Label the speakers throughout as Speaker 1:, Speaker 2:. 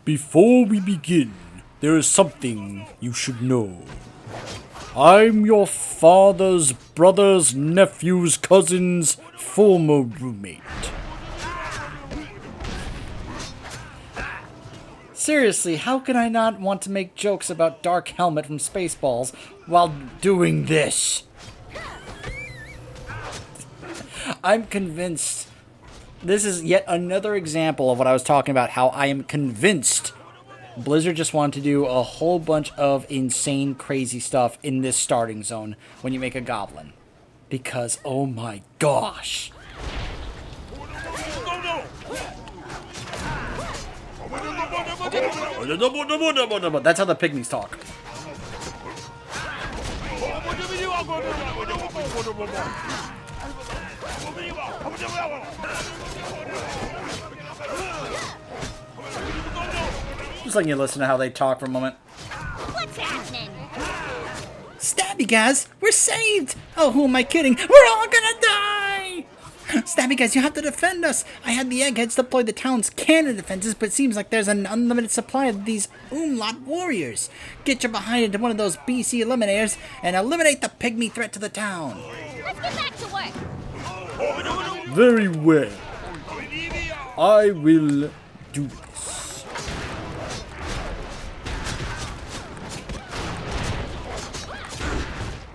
Speaker 1: Before we begin, there is something you should know. I'm your father's brother's nephew's cousin's former roommate. Seriously, how can I not want to make jokes about Dark Helmet from Spaceballs while doing this? I'm convinced. This is yet another example of what I was talking about, how I am convinced Blizzard just wanted to do a whole bunch of insane, crazy stuff in this starting zone when you make a goblin. Because, oh my gosh. That's how the pygmies talk. Just letting you listen to how they talk for a moment.
Speaker 2: What's happening?
Speaker 1: Stabby guys, we're saved! Oh, who am I kidding? We're all gonna die! Stabby guys, you have to defend us! I had the eggheads deploy the town's cannon defenses, but it seems like there's an unlimited supply of these Umlaut warriors. Get your behind into one of those BC eliminators and eliminate the pygmy threat to the town.
Speaker 2: Let's get back to work.
Speaker 1: Very well. I will do this.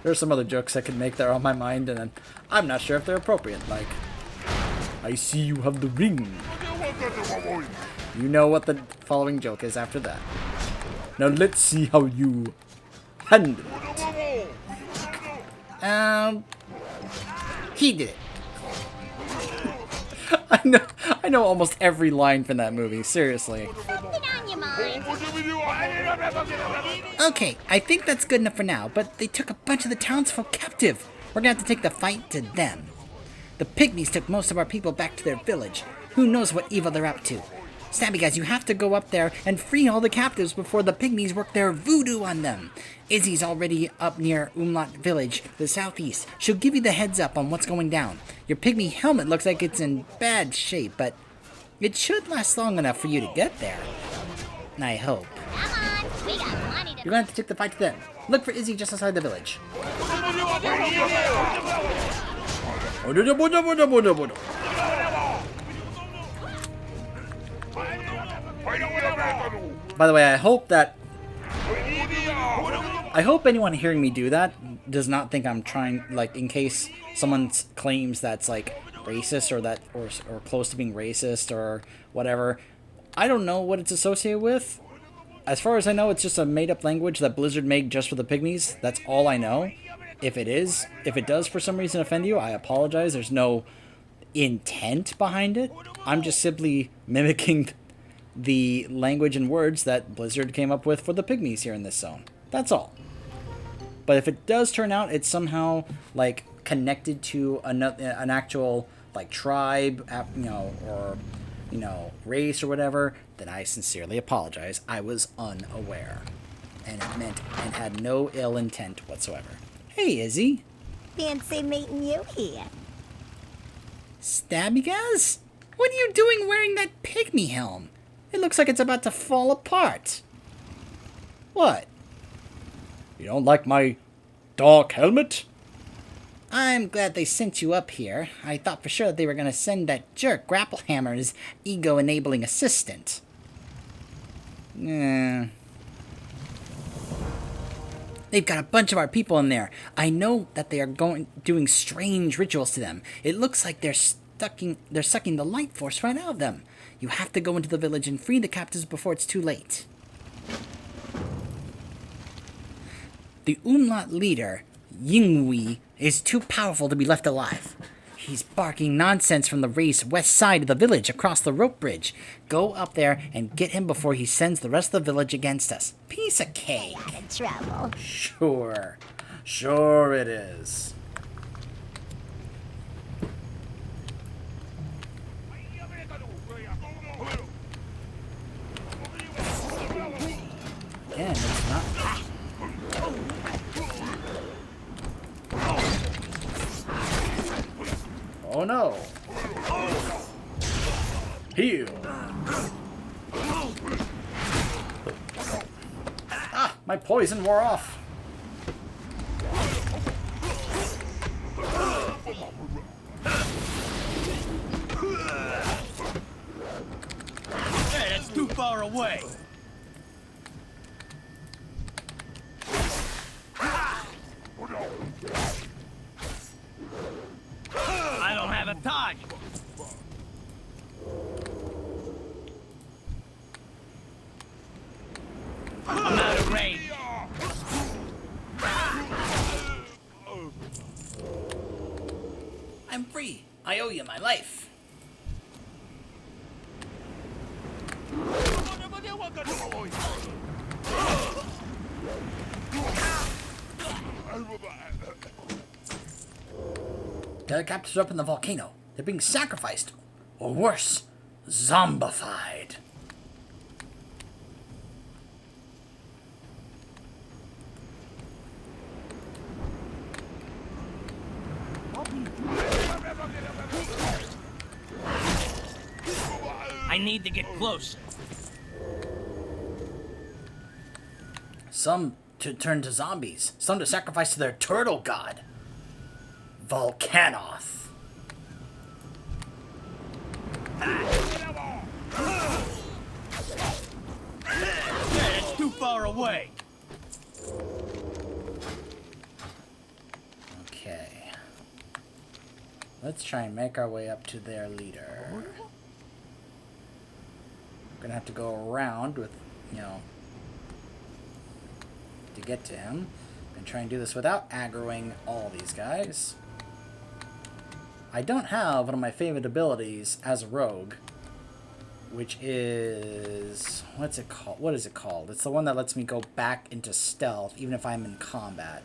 Speaker 1: There's some other jokes I could make that are on my mind, and I'm not sure if they're appropriate. Like, I see you have the ring. You know what the following joke is after that. Now let's see how you handle it. He did it. I know almost every line from that movie, seriously.
Speaker 2: Something on your mind.
Speaker 3: Okay, I think that's good enough for now, but they took a bunch of the townsfolk captive. We're gonna have to take the fight to them. The pygmies took most of our people back to their village. Who knows what evil they're up to? Stabby guys, you have to go up there and free all the captives before the pygmies work their voodoo on them. Izzy's already up near Umlaut village, to the southeast. She'll give you the heads up on what's going down. Your pygmy helmet looks like it's in bad shape, but it should last long enough for you to get there. I hope.
Speaker 2: Come on, we got plenty to.
Speaker 3: You're going to have to take the fight to them. Look for Izzy just outside the village.
Speaker 1: By the way, I hope anyone hearing me do that does not think I'm trying, like, in case someone claims that's, like, racist or close to being racist or whatever. I don't know what it's associated with. As far as I know, it's just a made-up language that Blizzard made just for the pygmies. That's all I know. If it does for some reason offend you, I apologize. There's no intent behind it. I'm just simply mimicking the language and words that Blizzard came up with for the pygmies here in this zone. That's all. But if it does turn out it's somehow, like, connected to an actual, like, tribe, or, race or whatever, then I sincerely apologize. I was unaware. And it meant and had no ill intent whatsoever. Hey, Izzy.
Speaker 2: Fancy meeting you here.
Speaker 3: Stabby guys? What are you doing wearing that pygmy helm? It looks like it's about to fall apart.
Speaker 1: What? You don't like my dark helmet?
Speaker 3: I'm glad they sent you up here. I thought for sure that they were going to send that jerk Grapplehammer as ego-enabling assistant. They've got a bunch of our people in there. I know that they are doing strange rituals to them. It looks like they're sucking the life force right out of them. You have to go into the village and free the captives before it's too late. The Umlaut leader, Yingwei, is too powerful to be left alive. He's barking nonsense from the race west side of the village across the rope bridge. Go up there and get him before he sends the rest of the village against us. Piece of cake.
Speaker 2: In trouble.
Speaker 1: Sure. Sure it is. Again, it's not... Oh no! Heal. Ah, my poison wore off.
Speaker 4: Hey, that's too far away. I don't have a target. I'm out of range.
Speaker 3: I'm free. I owe you my life. The other captives are up in the volcano. They're being sacrificed. Or worse, zombified.
Speaker 4: I need to get close.
Speaker 3: Some to turn to zombies. Some to sacrifice to their turtle god, Volcanoth.
Speaker 4: Hey, that's too far away.
Speaker 3: Okay. Let's try and make our way up to their leader. We're gonna have to go around with, to get to him. And try and do this without aggroing all these guys. I don't have one of my favorite abilities as a rogue, which is... what's it called? What is it called? It's the one that lets me go back into stealth even if I'm in combat.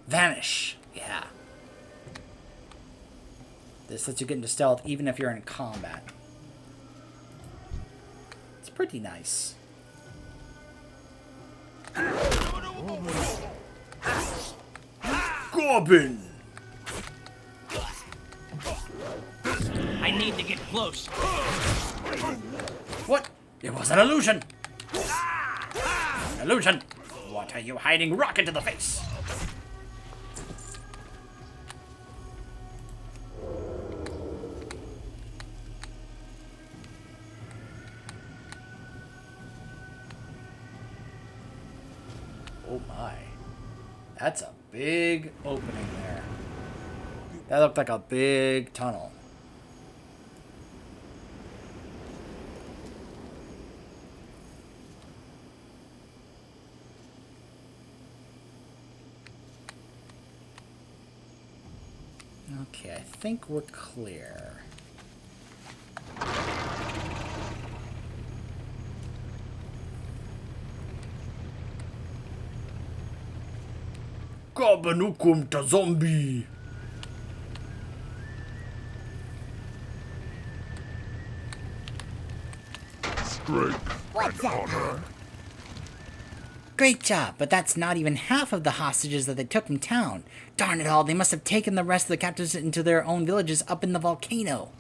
Speaker 3: Vanish. Yeah. This lets you get into stealth even if you're in combat. It's pretty nice. Goblin!
Speaker 4: I need to get close.
Speaker 3: What? It was an illusion! Illusion! What are you hiding? Rocket to the face! Oh my. That's a big opening there. That looked like a big tunnel. Okay, I think we're clear. Kabanukum ta zombie!
Speaker 2: What's that?
Speaker 3: Great job, but that's not even half of the hostages that they took from town. Darn it all, they must have taken the rest of the captives into their own villages up in the volcano.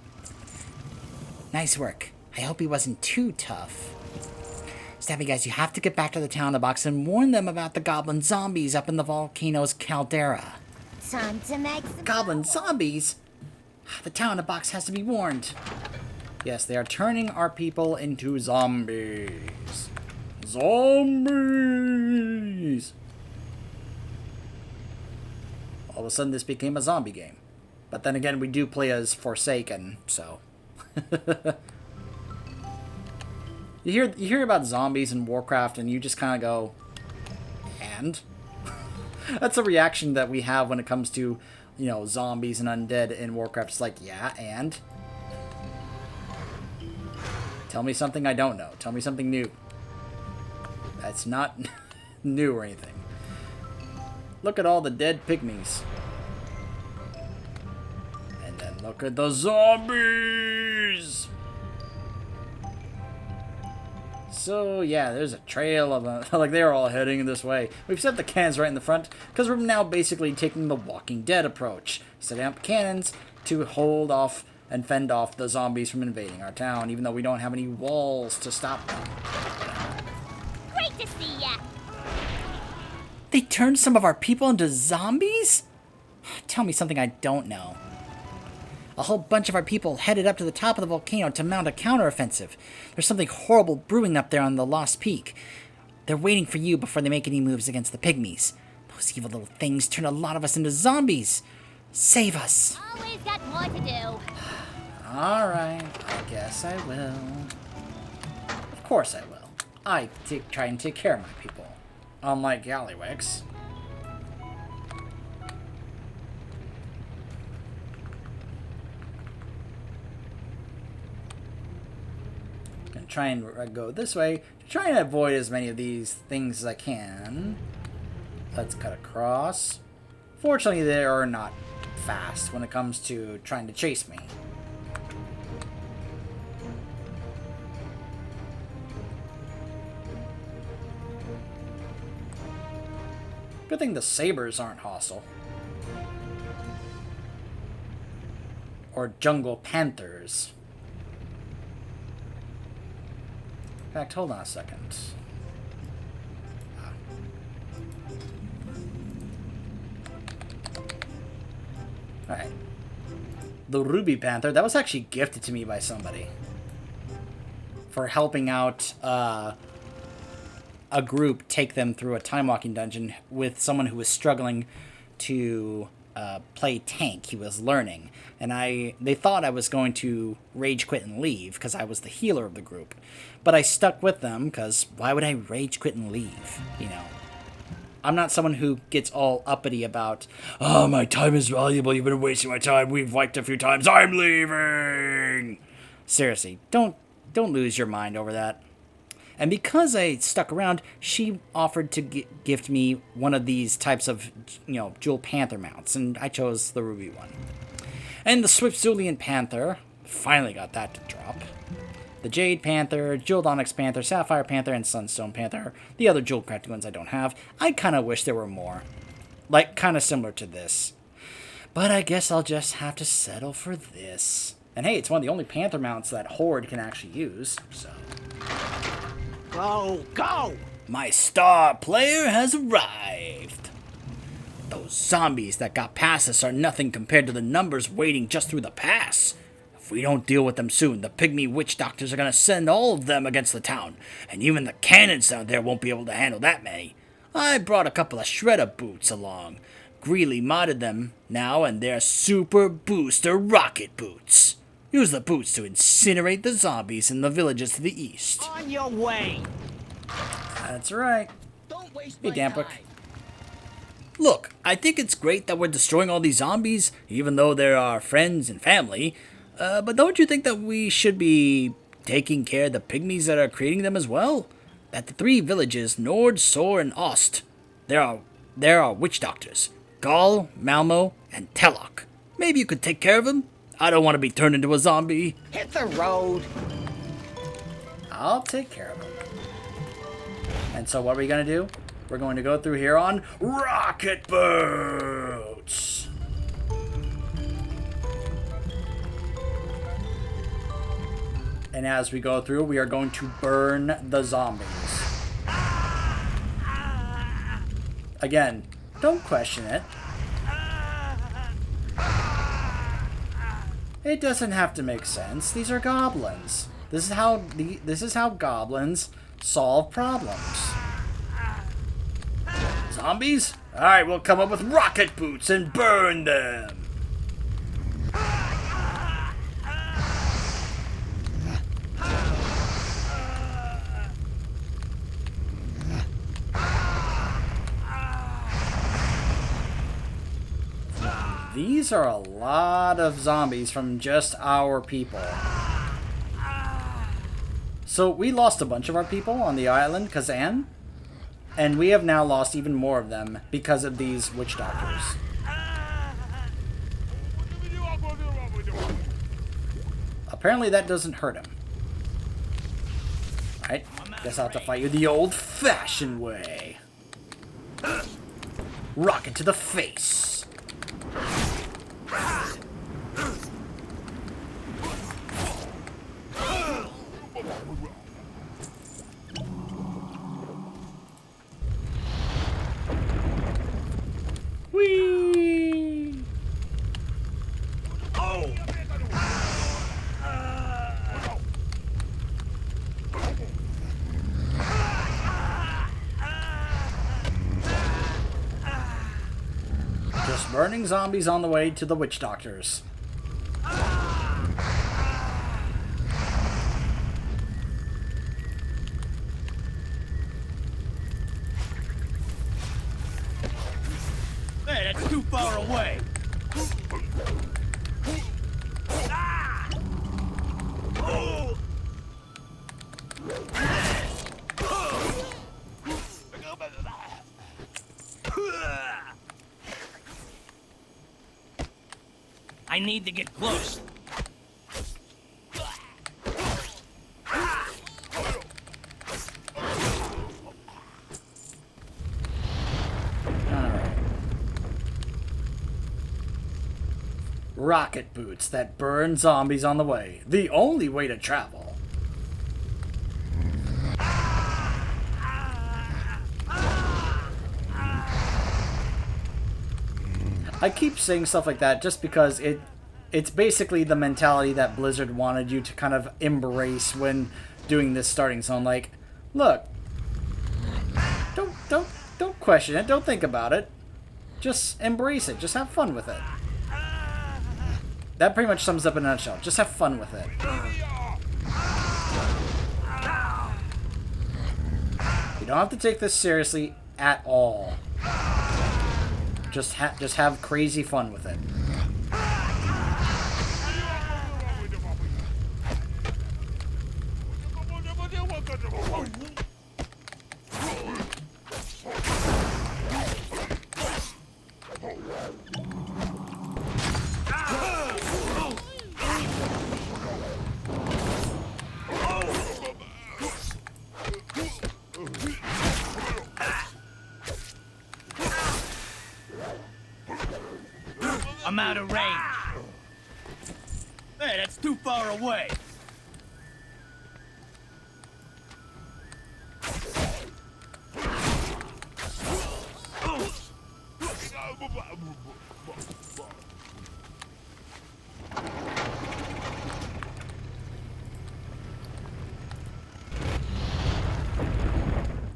Speaker 3: Nice work. I hope he wasn't too tough. Stabby guys, you have to get back to the town of the box and warn them about the goblin zombies up in the volcano's caldera.
Speaker 2: Time to make some...
Speaker 3: Goblin zombies? The town of the box has to be warned. Yes, they are turning our people into zombies. Zombies! All of a sudden, this became a zombie game. But then again, we do play as Forsaken, so... You hear about zombies in Warcraft, and you just kind of go, and? That's a reaction that we have when it comes to, zombies and undead in Warcraft. It's like, yeah, and? Tell me something I don't know. Tell me something new. That's not new or anything. Look at all the dead pygmies. And then look at the zombies! So, yeah, there's a trail of them. Like, they're all heading this way. We've set the cannons right in the front, because we're now basically taking the Walking Dead approach. Setting up cannons,
Speaker 1: to hold off and fend off the zombies from invading our town, even though we don't have any walls to stop them.
Speaker 2: Great to see ya.
Speaker 3: They turned some of our people into zombies? Tell me something I don't know. A whole bunch of our people headed up to the top of the volcano to mount a counteroffensive. There's something horrible brewing up there on the Lost Peak. They're waiting for you before they make any moves against the pygmies. Those evil little things turned a lot of us into zombies. Save us.
Speaker 2: Always got more to do.
Speaker 1: Alright, I guess I will. Of course I will. Try and take care of my people. Unlike Gallywix. Gonna try and go this way to try and avoid as many of these things as I can. Let's cut across. Fortunately, they are not fast when it comes to trying to chase me. Good thing the sabers aren't hostile. Or jungle panthers. In fact, hold on a second. Alright. The ruby panther, that was actually gifted to me by somebody. For helping out, a group take them through a time-walking dungeon with someone who was struggling to play tank. He was learning. And they thought I was going to rage quit and leave because I was the healer of the group. But I stuck with them because why would I rage quit and leave? You know, I'm not someone who gets all uppity about, oh, my time is valuable, you've been wasting my time, we've wiped a few times, I'm leaving! Seriously, don't lose your mind over that. And because I stuck around, she offered to gift me one of these types of, Jewel Panther mounts, and I chose the ruby one. And the Swift Zulian Panther, finally got that to drop. The Jade Panther, Jeweled Onyx Panther, Sapphire Panther, and Sunstone Panther. The other jewel crafted ones I don't have. I kind of wish there were more. Like, kind of similar to this. But I guess I'll just have to settle for this. And hey, it's one of the only Panther mounts that Horde can actually use, so...
Speaker 4: Go, go!
Speaker 3: My star player has arrived. Those zombies that got past us are nothing compared to the numbers waiting just through the pass. If we don't deal with them soon, the pygmy witch doctors are going to send all of them against the town, and even the cannons down there won't be able to handle that many. I brought a couple of shredder boots along. Greeley modded them now, and they're super booster rocket boots. Use the boots to incinerate the zombies in the villages to the east.
Speaker 4: On your way!
Speaker 1: That's right.
Speaker 4: Don't waste
Speaker 1: Hey,
Speaker 4: my
Speaker 1: Dampwick.
Speaker 4: time.
Speaker 3: Look, I think it's great that we're destroying all these zombies, even though they're our friends and family. But don't you think that we should be taking care of the pygmies that are creating them as well? At the 3 villages, Nord, Sor, and Ost, there are witch doctors. Gaul, Malmo, and Telok. Maybe you could take care of them? I don't want to be turned into a zombie.
Speaker 4: Hit the road!
Speaker 1: I'll take care of them. And so what are we going to do? We're going to go through here on rocket boots. And as we go through, we are going to burn the zombies. Again, don't question it. It doesn't have to make sense. These are goblins. This is how goblins solve problems. Zombies? Alright, we'll come up with rocket boots and burn them. These are a lot of zombies from just our people. So we lost a bunch of our people on the island, Kazan. And we have now lost even more of them because of these witch doctors. Apparently that doesn't hurt him. Alright, guess I'll have to fight you the old-fashioned way. Rocket to the face. Burning zombies on the way to the witch doctors.
Speaker 4: Hey, that's too far away. I need to get close.
Speaker 1: Rocket boots that burn zombies on the way. The only way to travel. I keep saying stuff like that just because it's basically the mentality that Blizzard wanted you to kind of embrace when doing this starting zone. Like, look, don't question it. Don't think about it. Just embrace it. Just have fun with it. That pretty much sums up in a nutshell. Just have fun with it. You don't have to take this seriously at all. Just have crazy fun with it.
Speaker 4: I'm out of range. Hey, that's too far away.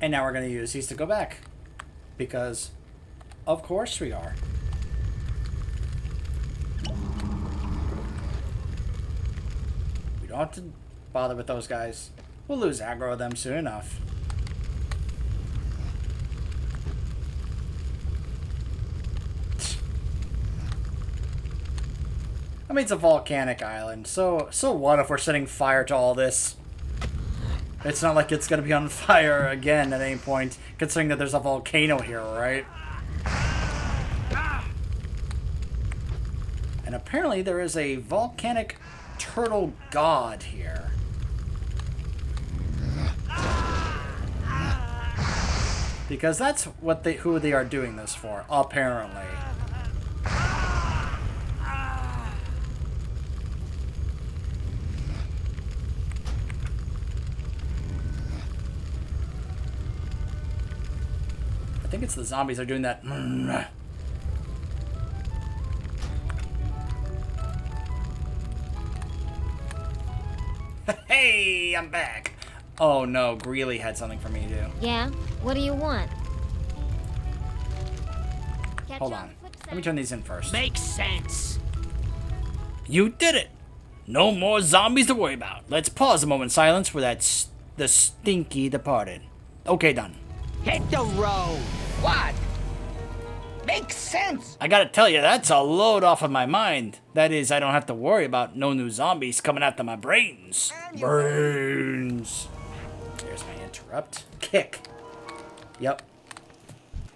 Speaker 1: And now we're going to use these to go back. Because, of course we are. We don't have to bother with those guys. We'll lose aggro of them soon enough. I mean, it's a volcanic island, so what if we're setting fire to all this? It's not like it's going to be on fire again at any point, considering that there's a volcano here, right? And apparently there is a volcanic turtle god here. Because that's what who they are doing this for, apparently. I think it's the zombies are doing that. Hey, I'm back. Oh no, Greeley had something for me to do.
Speaker 2: Yeah? What do you want? Catch
Speaker 1: Hold
Speaker 2: you
Speaker 1: on.
Speaker 2: the flip
Speaker 1: Let me
Speaker 2: side.
Speaker 1: turn these in first.
Speaker 4: Makes sense.
Speaker 1: You did it! No more zombies to worry about. Let's pause a moment in silence for the stinky departed. Okay, done.
Speaker 4: Hit the road.
Speaker 3: What? Makes sense.
Speaker 1: I gotta tell you, that's a load off of my mind. That is, I don't have to worry about no new zombies coming after my brains. Brains. There's my interrupt. Kick. Yep.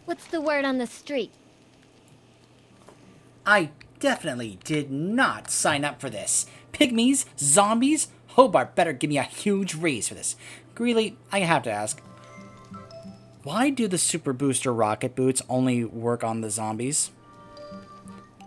Speaker 2: What's the word on the street?
Speaker 1: I definitely did not sign up for this. Pygmies, zombies, Hobart better give me a huge raise for this. Greeley, I have to ask, why do the Super Booster rocket boots only work on the zombies?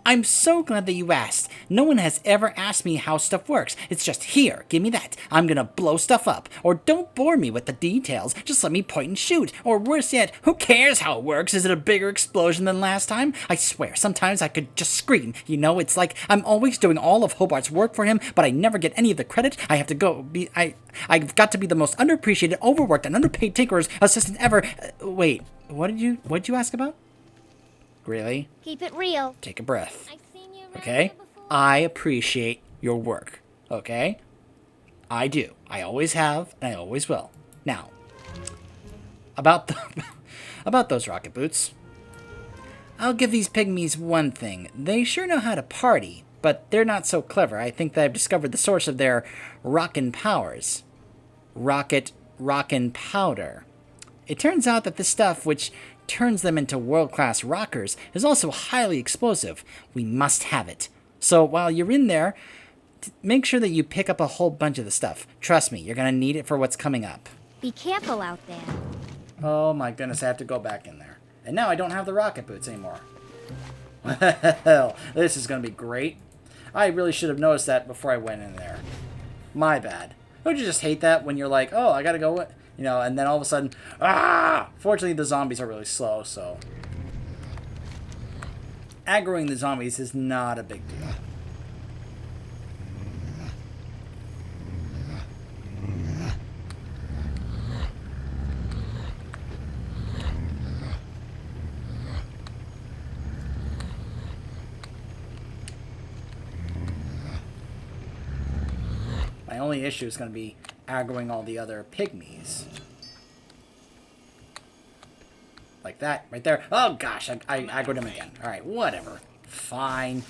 Speaker 1: I'm so glad that you asked. No one has ever asked me how stuff works. It's just, here, give me that. I'm gonna blow stuff up. Or don't bore me with the details. Just let me point and shoot. Or worse yet, who cares how it works? Is it a bigger explosion than last time? I swear, sometimes I could just scream. You know, it's like I'm always doing all of Hobart's work for him, but I never get any of the credit. I have to go be... I've got to be the most underappreciated, overworked, and underpaid tinkerer's assistant ever. Wait, what'd you ask about? Really?
Speaker 2: Keep it real.
Speaker 1: Take a breath.
Speaker 2: I've seen you around
Speaker 1: Okay?
Speaker 2: here before.
Speaker 1: I appreciate your work. Okay? I do. I always have, and I always will. Now, about about those rocket boots. I'll give these pygmies one thing. They sure know how to party, but they're not so clever. I think that I've discovered the source of their rockin' powers. Rockin' powder. It turns out that this stuff, which turns them into world-class rockers, is also highly explosive. We must have it. So while you're in there, make sure that you pick up a whole bunch of the stuff. Trust me, you're going to need it for what's coming up.
Speaker 2: Be careful out there.
Speaker 1: Oh my goodness, I have to go back in there. And now I don't have the rocket boots anymore. Well, this is going to be great. I really should have noticed that before I went in there. My bad. Don't you just hate that when you're like, oh, I got to go, you know, and then all of a sudden, ah! Fortunately, the zombies are really slow, so aggroing the zombies is not a big deal. My only issue is going to be aggroing all the other pygmies. Like that, right there. Oh gosh, I aggroed him again. Alright, whatever. Fine.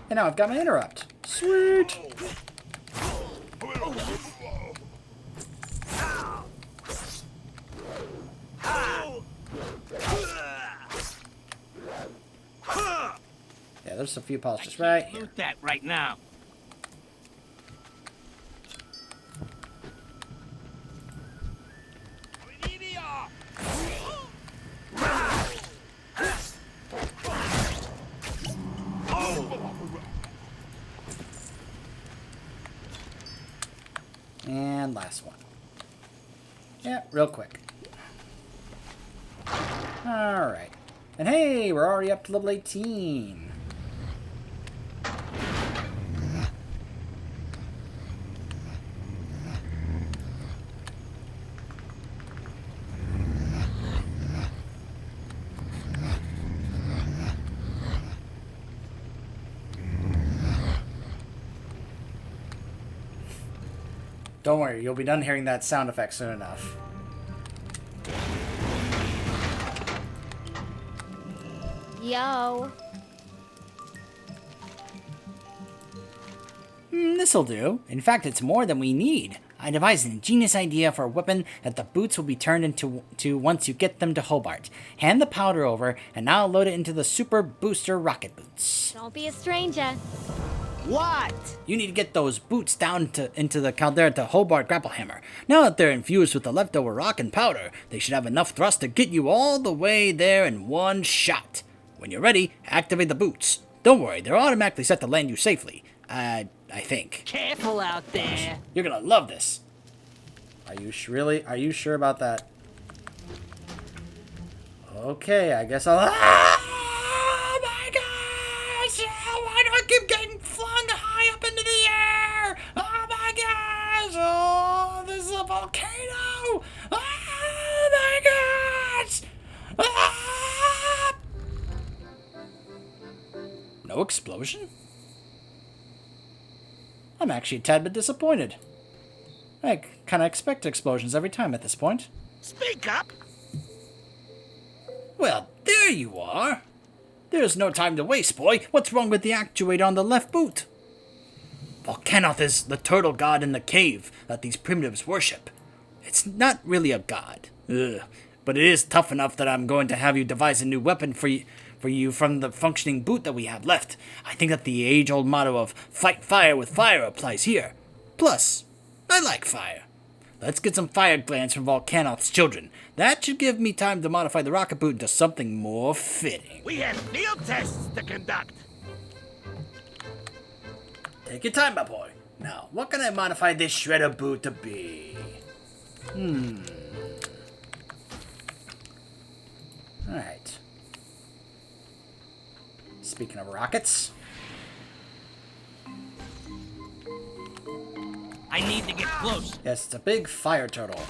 Speaker 1: And now I've got my interrupt. Sweet! Yeah, there's a few piles just right here.
Speaker 4: Loot that right now.
Speaker 1: And last one. Yeah, real quick. Alright. And hey, we're already up to level 18. Don't worry, you'll be done hearing that sound effect soon enough.
Speaker 2: Yo.
Speaker 1: This'll do. In fact, it's more than we need. I devised an ingenious idea for a weapon that the boots will be turned into once you get them to Hobart. Hand the powder over, and I'll load it into the Super Booster Rocket Boots.
Speaker 2: Don't be a stranger.
Speaker 4: What?
Speaker 1: You need to get those boots down into the Caldera to Hobart Grapplehammer. Now that they're infused with the leftover rock and powder, they should have enough thrust to get you all the way there in one shot. When you're ready, activate the boots. Don't worry, they're automatically set to land you safely. I think.
Speaker 4: Careful out there.
Speaker 1: You're gonna love this. Are you really? Are you sure about that? Okay, I guess I'll... Oh my gosh! Why do I keep getting flung high up into the air? Oh my gosh! Oh, this is a volcano! Oh my gosh! Ah! No explosion? I'm actually a tad bit disappointed. I kind of expect explosions every time at this point.
Speaker 4: Speak up.
Speaker 1: Well, there you are. There's no time to waste, boy. What's wrong with the actuator on the left boot? Volcanoth is the turtle god in the cave that these primitives worship. It's not really a god. Ugh. But it is tough enough that I'm going to have you devise a new weapon for you from the functioning boot that we have left. I think that the age-old motto of fight fire with fire applies here. Plus, I like fire. Let's get some fire glands from Volcanoth's children. That should give me time to modify the rocket boot into something more fitting.
Speaker 4: We have field tests to conduct.
Speaker 1: Take your time, my boy. Now, what can I modify this shredder boot to be? Alright. Speaking of rockets...
Speaker 4: I need to get close.
Speaker 1: Yes, it's a big fire turtle.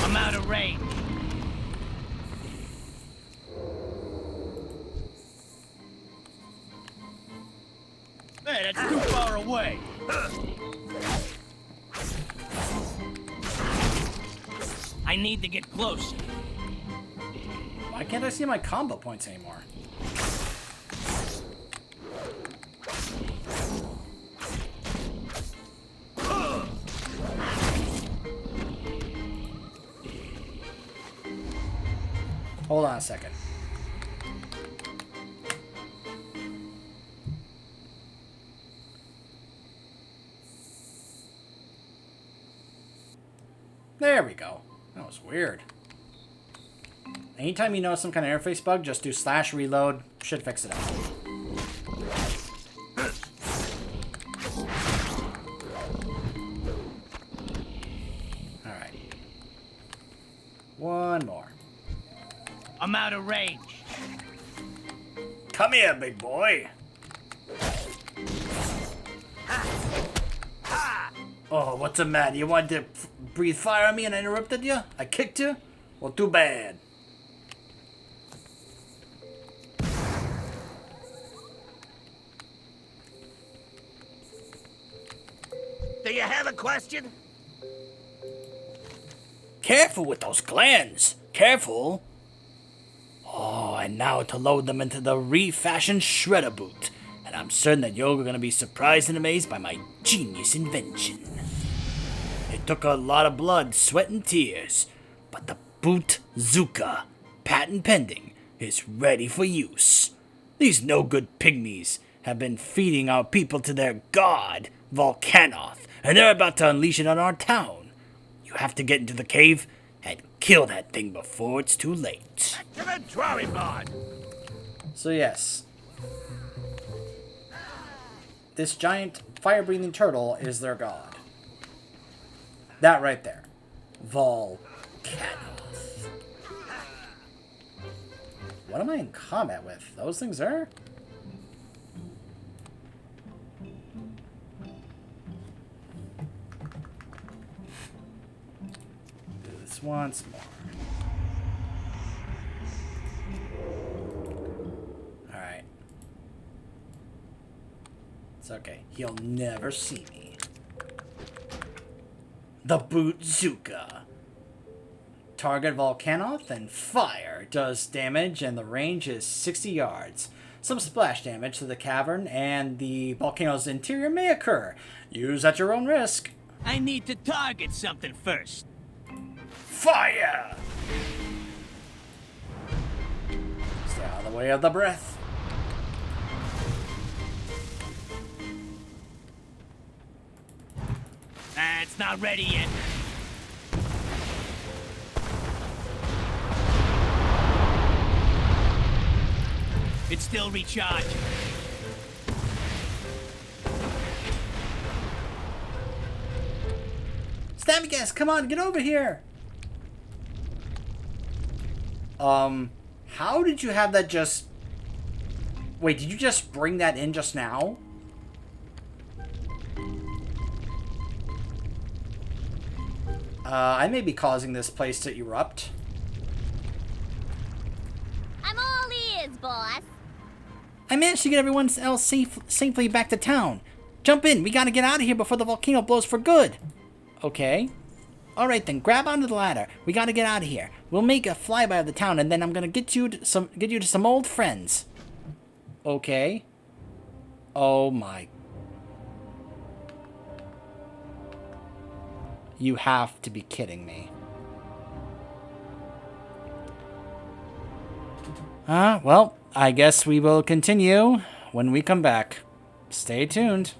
Speaker 4: I'm out of range. Hey, that's too far away. I need to get close.
Speaker 1: Why can't I see my combo points anymore? Hold on a second. There we go. That was weird. Anytime you know some kind of interface bug, just do /reload. Should fix it out. Alright. One more.
Speaker 4: I'm out of range.
Speaker 1: Come here, big boy. Oh, what's the matter? You wanted to breathe fire on me and I interrupted you? I kicked you? Well, too bad.
Speaker 4: Do you have a question?
Speaker 1: Careful with those glands. Careful. Oh, and now to load them into the refashioned shredder boot. And I'm certain that you're going to be surprised and amazed by my genius invention. It took a lot of blood, sweat, and tears, but the boot Zuka, patent pending, is ready for use. These no-good pygmies have been feeding our people to their god, Volcanoth, and they're about to unleash it on our town. You have to get into the cave and kill that thing before it's too late.
Speaker 4: To the drawing board.
Speaker 1: So yes, this giant fire-breathing turtle is their god. That right there. Volcanoth. What am I in combat with? Those things are? Do this once more. Alright. It's okay. He'll never see me. The Bootzuka. Target Volcanoth and fire. Does damage and the range is 60 yards. Some splash damage to the cavern and the volcano's interior may occur. Use at your own risk.
Speaker 4: I need to target something first.
Speaker 1: Fire! Stay out of the way of the breath.
Speaker 4: It's not ready yet. It's still recharged.
Speaker 1: Stabbygas, come on, get over here! How did you have that just... Wait, did you just bring that in just now? I may be causing this place to erupt.
Speaker 2: I'm all ears, boss.
Speaker 3: I managed to get everyone else safely back to town. Jump in, we gotta get out of here before the volcano blows for good. Okay. Alright then, grab onto the ladder. We gotta get out of here. We'll make a flyby of the town and then I'm gonna get you to some old friends. Okay. Oh my. You have to be kidding me. Well, I guess we will continue when we come back. Stay tuned.